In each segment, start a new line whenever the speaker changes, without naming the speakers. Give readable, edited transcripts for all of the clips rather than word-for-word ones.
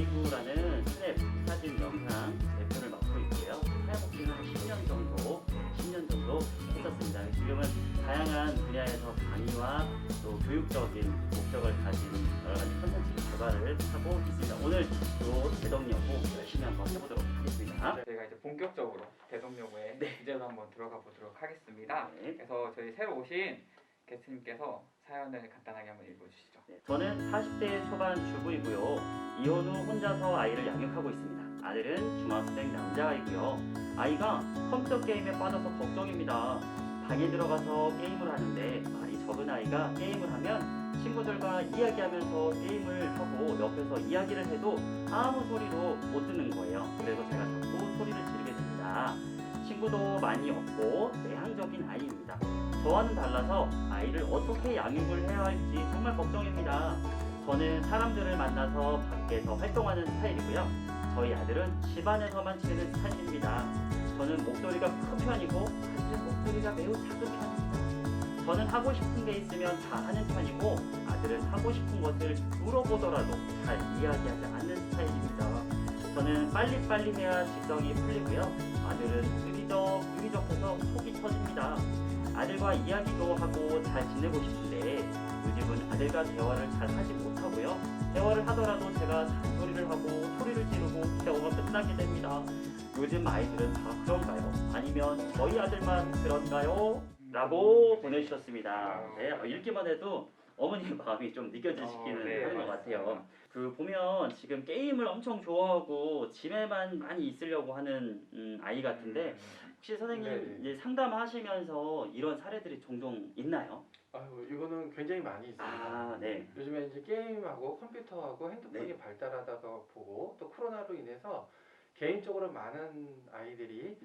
웨이브라는 스냅 사진 영상 대표를 맡고 있고요. 사용업체는 한 10년 정도 했었습니다. 지금은 다양한 분야에서 강의와 또 교육적인 목적을 가진 여러 가지 콘텐츠 개발을 하고 있습니다. 오늘 또 대동여고 열심히 한번 해보도록 하겠습니다.
저희가 이제 본격적으로 대동여고의 주제로 한번 들어가 보도록 하겠습니다.
네.
그래서 저희 새로 오신 게스트님께서 사연을 간단하게 한번 읽어주시죠.
네, 저는 40대 초반 주부이고요. 이혼 후 혼자서 아이를 양육하고 있습니다. 아들은 중학생 남자아이고요. 아이가 컴퓨터 게임에 빠져서 걱정입니다. 방에 들어가서 게임을 하는데 말이 적은 아이가 게임을 하면 친구들과 이야기하면서 게임을 하고 옆에서 이야기를 해도 아무 소리로 못 듣는 거예요. 그래서 제가 자꾸 소리를 지르게 됩니다. 친구도 많이 없고 내향적인 아이입니다. 저와는 달라서 아이를 어떻게 양육을 해야 할지 정말 걱정입니다. 저는 사람들을 만나서 밖에서 활동하는 스타일이고요. 저희 아들은 집안에서만 지내는 스타일입니다. 저는 목소리가 큰 편이고 사실은 목소리가 매우 작은 편입니다. 저는 하고 싶은 게 있으면 다 하는 편이고 아들은 하고 싶은 것을 물어보더라도 잘 이야기하지 않는 스타일입니다. 저는 빨리빨리 해야 직성이 풀리고요. 아들은 의기적해서 속이 터집니다. 아들과 이야기도 하고 잘 지내고 싶은데 요즘은 아들과 대화를 잘 하지 못하고요. 대화를 하더라도 제가 잔소리를 하고 소리를 지르고 대화가 끝나게 됩니다. 요즘 아이들은 다 그런가요? 아니면 저희 아들만 그런가요? 라고 보내주셨습니다. 네, 읽기만 해도 어머니의 마음이 좀 느껴지시기는
네,
하는 것 같아요.
맞습니다.
그 보면 지금 게임을 엄청 좋아하고 집에만 많이 있으려고 하는 아이 같은데 혹시 선생님
네.
이제 상담하시면서 이런 사례들이 종종 있나요?
아유, 이거는 굉장히 많이 있습니다.
아, 네.
요즘에 이제 게임하고 컴퓨터하고 핸드폰이
네.
발달하다가 보고 또 코로나로 인해서 개인적으로 많은 아이들이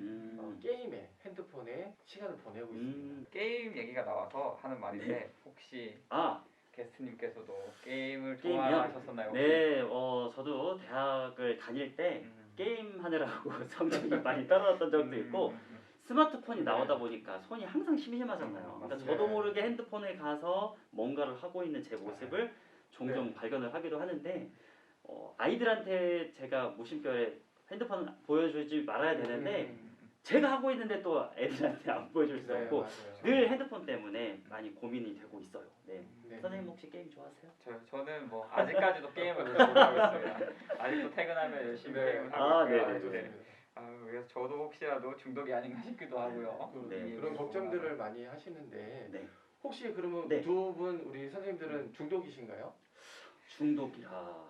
게임에 핸드폰에 시간을 보내고 있습니다.
게임 얘기가 나와서 하는 말인데 혹시
아,
게스트님께서도 게임을
게임이요?
좋아하셨었나요? 혹시?
네. 저도 대학을 다닐 때 게임 하느라고 성적이 많이 떨어졌던 적도 있고 스마트폰이 나오다 보니까 손이 항상 심심하잖아요. 그러니까
맞습니다.
저도 모르게 핸드폰에 가서 뭔가를 하고 있는 제 모습을 종종
네.
발견을 하기도 하는데 아이들한테 제가 무심결에 핸드폰 보여주지 말아야 되는데 제가 하고 있는데 또 애들한테 안 보여줄 수
네,
없고
맞아요.
늘 핸드폰 때문에 많이 고민이 되고 있어요. 네.
네.
선생님 혹시 게임 좋아하세요?
저는 뭐 아직까지도 게임을 열심히 하고 있습니다. 아직도 퇴근하면 열심히
네.
게임을 하고
아,
있고요.
네, 네,
좋습니다.
그래서 저도 혹시라도 중독이 아닌가 싶기도 하고요.
네.
그런 걱정들을 많이 하시는데
네.
혹시 그러면
네.
두 분 우리 선생님들은 중독이신가요?
중독이라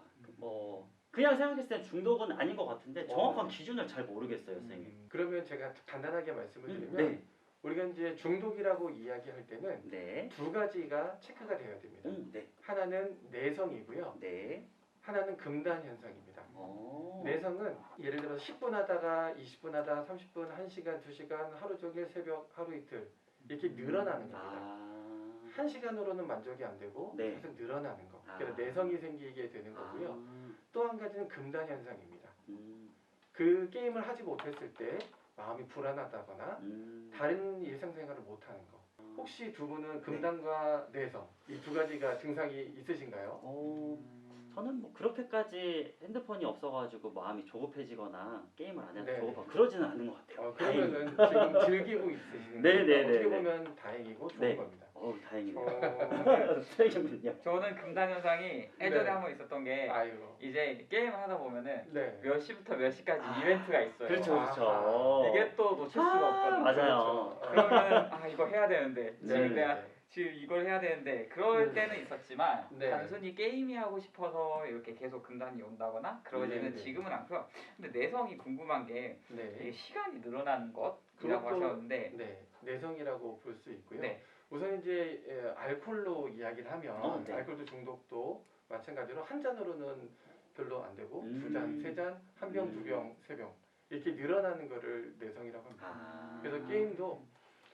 그냥 생각했을 때 중독은 아닌 것 같은데 정확한 기준을 잘 모르겠어요, 선생님.
그러면 제가 간단하게 말씀을 드리면
네.
우리가 이제 중독이라고 이야기할 때는
네.
두 가지가 체크가 되어야 됩니다.
네.
하나는 내성이고요.
네.
하나는 금단 현상입니다.
어.
내성은 예를 들어서 10분 하다가 20분 하다가 30분, 1시간, 2시간, 하루 종일 새벽, 하루 이틀 이렇게 늘어나는 겁니다.
아.
1시간으로는 만족이 안 되고
네.
계속 늘어나는 거. 그래서
아.
내성이 생기게 되는 거고요. 또 한 가지는 금단 현상입니다. 그 게임을 하지 못했을 때 마음이 불안하다거나 다른 일상생활을 못하는 거. 혹시 두 분은 금단과 내성 이 두 가지가 증상이 있으신가요?
저는 뭐 그렇게까지 핸드폰이 없어가지고 마음이 조급해지거나 게임을 안 해서
네.
조급하고 그러지는 않은 것 같아요.
그러면은 지금 즐기고 있으시는
네, 네,
거니까 어떻게
네,
보면 다행이고 좋은
네.
겁니다.
다행이네요. 선생님은요?
저는 금단 현상이 예전에
네.
한번 있었던 게
아이고.
이제 게임을 하다 보면은
네.
몇 시부터 몇 시까지 이벤트가 있어요.
그렇죠, 그렇죠.
이게 또 놓칠 수가 없거든요.
맞아요.
그렇죠.
그러면 이거 해야 되는데 지금
네.
내가 지금 이걸 해야 되는데 그럴 때는 있었지만
네.
단순히 게임이 하고 싶어서 이렇게 계속 금단이 온다거나 그러지는
네.
지금은 않고요. 근데 내성이 궁금한 게
네.
이게 시간이 늘어나는 것이라고
그것도
하셨는데
네. 내성이라고 볼 수 있고요.
네.
우선 이제 알코올로 이야기를 하면
네.
알코올도 중독도 마찬가지로 한 잔으로는 별로 안 되고 두 잔, 세 잔, 한 병, 두 병, 세 병 이렇게 늘어나는 거를 내성이라고 합니다. 그래서 게임도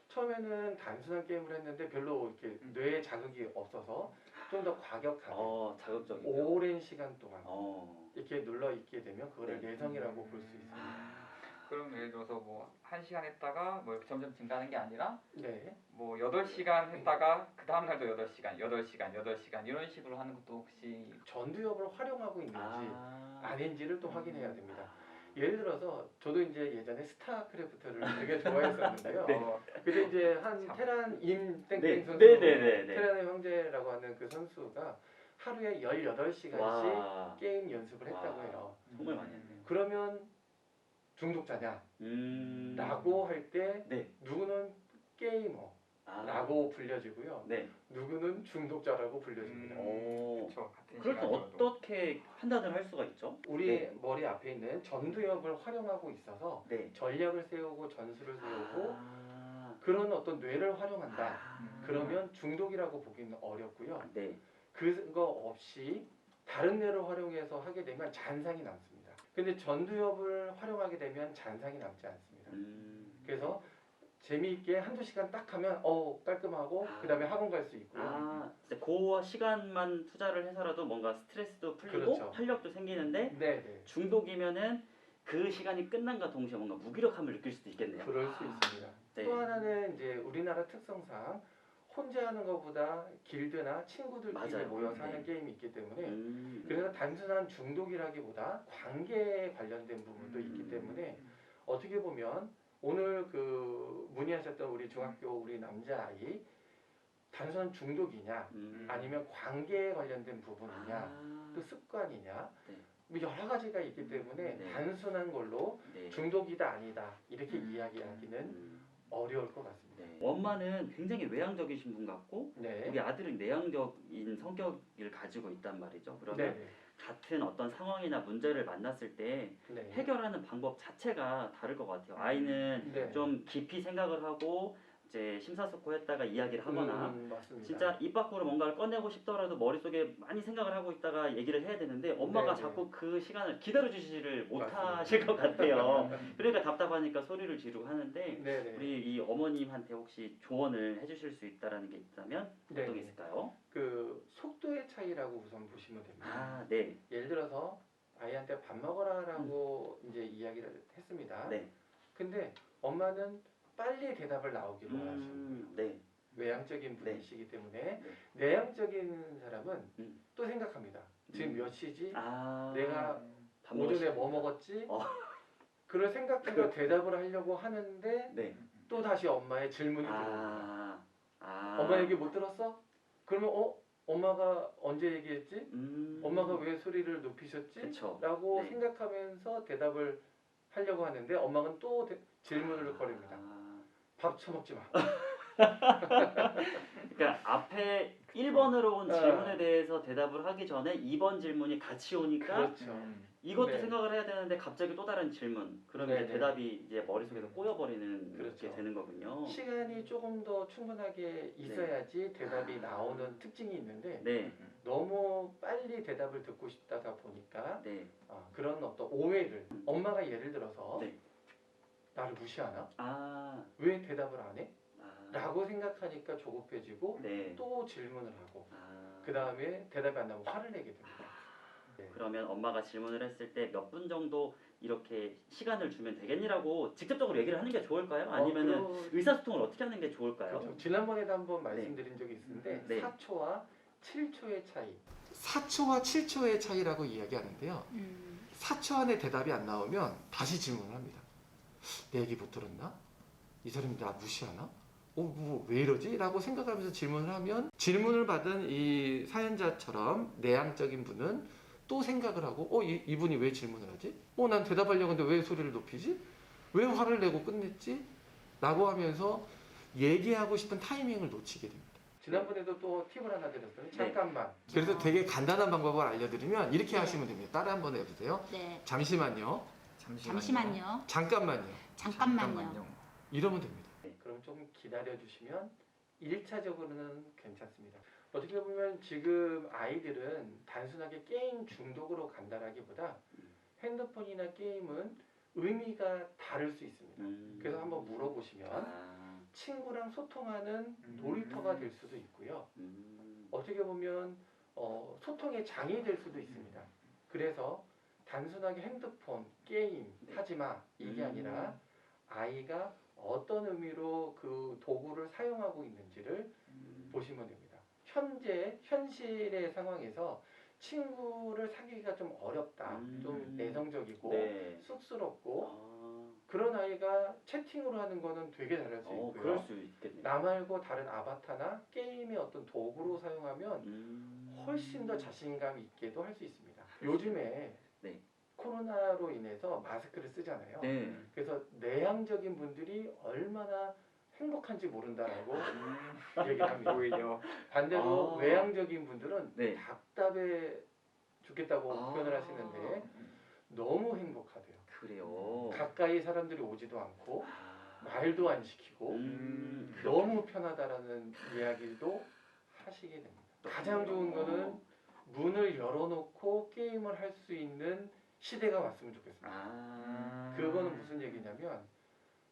처음에는 단순한 게임을 했는데 별로 이렇게 뇌에 자극이 없어서 좀 더 과격하게
자극적이요.
오랜 시간 동안
어.
이렇게 눌러 있게 되면 그거를
네.
내성이라고 볼 수 있습니다.
그럼 예를 들어서 뭐 1시간 했다가 뭐 이렇게 점점 증가하는 게 아니라
네.
뭐 8시간 했다가 그 다음 날도 8시간, 8시간, 8시간 이런 식으로 하는 것도 혹시
전두엽을 활용하고 있는지
아.
아닌지를 또 확인해야 됩니다. 예를 들어서 저도 이제 예전에 스타크래프트를 되게 좋아했었는데요.
어,
근데 이제 한
참.
테란 임 땡땡
네.
선수,
네네네네.
테란의 형제라고 하는 그 선수가 하루에 18시간씩
와.
게임 연습을 했다고
와.
해요.
정말 많이 했네요.
그러면 중독자냐? 라고 할 때
네.
누구는 게이머라고
아.
불려지고요.
네.
누구는 중독자라고 불려집니다.
오.
그렇죠. 같은
그럴 때
시간으로도.
어떻게 판단을 할 수가 있죠?
우리
네.
머리 앞에 있는 전두엽을 활용하고 있어서
네.
전략을 세우고 전술을 세우고
아.
그런 어떤 뇌를 활용한다.
아.
그러면 중독이라고 보기는 어렵고요.
네.
그거 없이 다른 뇌를 활용해서 하게 되면 잔상이 남습니다. 근데 전두엽을 활용하게 되면 잔상이 남지 않습니다. 그래서 재미있게 한두 시간 딱 하면 깔끔하고
아.
그 다음에 학원 갈 수 있고요.
아, 진짜 그 시간만 투자를 해서라도 뭔가 스트레스도 풀리고
그렇죠.
활력도 생기는데
네네.
중독이면은 그 시간이 끝난과 동시에 뭔가 무기력함을 느낄 수도 있겠네요.
그럴 수 있습니다.
네.
또 하나는 이제 우리나라 특성상 혼자 하는 것보다 길드나 친구들끼리
맞아요.
모여서
네.
하는 게임이 있기 때문에
음.
그래서 단순한 중독이라기보다 관계에 관련된 부분도 있기 때문에 어떻게 보면 오늘 그 문의하셨던 우리 중학교 우리 남자아이 단순한 중독이냐 아니면 관계에 관련된 부분이냐
아.
또 습관이냐
네.
뭐 여러 가지가 있기 때문에
네.
단순한 걸로
네.
중독이다 아니다 이렇게 이야기하기는
음.
어려울 것 같습니다.
네. 엄마는 굉장히 외향적이신 분 같고
네.
우리 아들은 내향적인 성격을 가지고 있단 말이죠. 그러면
네.
같은 어떤 상황이나 문제를 만났을 때
네.
해결하는 방법 자체가 다를 것 같아요. 아이는
네.
좀 깊이 생각을 하고 이제 심사숙고했다가 이야기를 하거나
맞습니다.
진짜 입 밖으로 뭔가를 꺼내고 싶더라도 머릿속에 많이 생각을 하고 있다가 얘기를 해야 되는데 엄마가
네,
자꾸 그 시간을 기다려주지를
맞습니다.
못하실 것 같아요. 그러니까 답답하니까 소리를 지르고 하는데
네네.
우리 이 어머님한테 혹시 조언을 해주실 수 있다라는 게 있다면 어떤 게 있을까요?
그 속도의 차이라고 우선 보시면 됩니다.
아, 네.
예를 들어서 아이한테 밥 먹어라라고 이제 이야기를 했습니다.
네.
근데 엄마는 빨리 대답을 나오기를 원하십니다.
네.
외향적인 분이시기 때문에
네.
내향적인 사람은
음.
또 생각합니다. 지금 몇 시지?
아.
내가
밥
오전에
먹으시-
뭐 먹었지?
어.
그걸 생각해서 대답을 하려고 하는데
네.
또 다시 엄마의 질문이 들어옵니다.
아.
엄마 얘기 못 들었어? 그러면 엄마가 언제 얘기했지? 엄마가 왜 소리를 높이셨지?
그쵸.
라고
네.
생각하면서 대답을 하려고 하는데 엄마는 또 질문을 거립니다.
아.
밥 처먹지 마.
그러니까 앞에 1번으로 온
어.
질문에 대해서 대답을 하기 전에 2번 질문이 같이 오니까
그렇죠.
이것도
네.
생각을 해야 되는데 갑자기 또 다른 질문. 그러면 이제
네네.
대답이 이제 머릿속에서 꼬여버리는
그렇죠.
게 되는 거군요.
시간이 조금 더 충분하게 있어야지 대답이 나오는 특징이 있는데
네.
너무 빨리 대답을 듣고 싶다가 보니까
네.
그런 어떤 오해를 엄마가 예를 들어서
네.
나를 무시하나?
아.
왜 대답을 안 해?
아.
라고 생각하니까 조급해지고
네.
또 질문을 하고
아.
그 다음에 대답이 안 나오면 화를 내게 됩니다. 네.
그러면 엄마가 질문을 했을 때 몇 분 정도 이렇게 시간을 주면 되겠니라고 직접적으로 얘기를 하는 게 좋을까요? 아니면은 의사소통을 어떻게 하는 게 좋을까요?
그렇죠. 지난번에도 한번 말씀드린 적이 있는데
네.
4초와 7초의 차이. 4초와 7초의 차이라고 이야기하는데요. 4초 안에 대답이 안 나오면 다시 질문을 합니다. 내 얘기 못 들었나? 이 사람이 나 무시하나? 왜 이러지? 라고 생각하면서 질문을 하면 질문을 받은 이 사연자처럼 내향적인 분은 또 생각을 하고 이분이 왜 질문을 하지? 난 대답하려고 했는데 왜 소리를 높이지? 왜 화를 내고 끝냈지? 라고 하면서 얘기하고 싶은 타이밍을 놓치게 됩니다. 지난번에도 또 팁을 하나 드렸어요. 잠깐만. 그래서 되게 간단한 방법을 알려드리면 이렇게 하시면 됩니다. 따라 한번 해보세요.
네.
잠시만요.
잠시만요.
잠깐만요.
잠깐만요.
이러면 됩니다. 그럼 좀 기다려주시면 1차적으로는 괜찮습니다. 어떻게 보면 지금 아이들은 단순하게 게임 중독으로 간다라기보다 핸드폰이나 게임은 의미가 다를 수 있습니다. 그래서 한번 물어보시면 친구랑 소통하는 놀이터가 될 수도 있고요. 어떻게 보면 소통의 장이 될 수도 있습니다. 그래서 단순하게 핸드폰, 게임 하지 마 이게 아니라 아이가 어떤 의미로 그 도구를 사용하고 있는지를 보시면 됩니다. 현실의 상황에서 친구를 사귀기가 좀 어렵다, 좀 내성적이고
네.
쑥스럽고
아,
그런 아이가 채팅으로 하는 거는 되게 잘할 수 있고요.
그럴 수 있겠네요.
나 말고 다른 아바타나 게임의 어떤 도구로 사용하면 훨씬 더 자신감 있게도 할 수 있습니다. 요즘에
네.
코로나로 인해서 마스크를 쓰잖아요.
네.
그래서 내향적인 분들이 얼마나 행복한지 모른다라고 얘기를 합니다.
오히려
반대로
아.
외향적인 분들은
네.
답답해 죽겠다고
아.
표현을 하시는데 너무 행복하대요.
그래요.
가까이 사람들이 오지도 않고
아.
말도 안 시키고
그렇겠네요.
너무 편하다라는 이야기도 하시게 됩니다. 가장 좋은 거는 문을 열어놓고 게임을 할 수 있는 시대가 왔으면 좋겠습니다.
아.
그거는 무슨 얘기냐면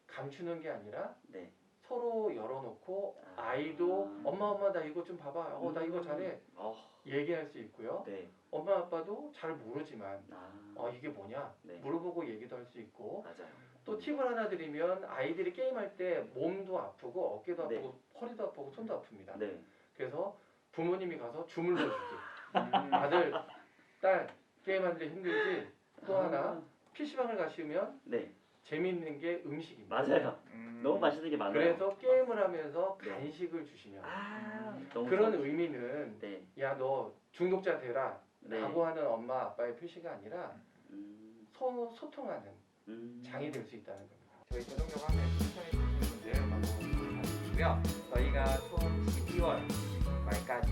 감추는 게 아니라
네.
서로 열어놓고
아.
아이도 엄마 나 이거 좀 봐봐. 나 이거 잘해. 얘기할 수 있고요.
네.
엄마 아빠도 잘 모르지만
아.
이게 뭐냐
네.
물어보고 얘기도 할 수 있고
맞아요.
또 팁을 하나 드리면 아이들이 게임할 때 몸도 아프고 어깨도
네.
아프고 허리도 아프고 손도 아픕니다.
네.
그래서 부모님이 가서 주물러 주기. 아들, 딸 게임하는데 힘들지? 또 하나 PC방을 가시면
네.
재미있는 게 음식입니다.
맞아요. 너무 맛있는 게 많아요.
그래서 게임을 하면서
네.
간식을 주시면
너무
그런
좋죠.
의미는
네.
야 너 중독자 되라
네.
라고 하는 엄마 아빠의 표시가 아니라
음.
소통하는 장이 될 수 있다는 겁니다.
저희 제동력 화면 추천해 주신 분들 너무 감사드리고요. 저희가 총 12월 말까지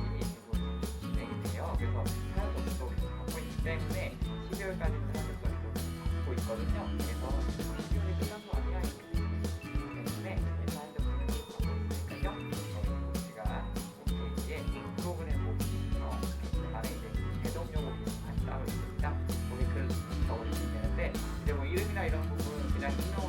진행이 돼요. 그래서 사연 접수도 계속 받고 있기 때문에 12월까지는 사연 접수도 받고 있거든요. 그래서 12월이 끝난 거 아니야? 때문에 사연 접수는 계속 받고 있으니까요. 제가 홈페이지에 프로그램 보시면서 안에 이제 제동력 오피스 많이 따로 있습니다. 거기 글 적어주시면 되는데 이제 뭐 이름이나 이런 부분 그냥 익명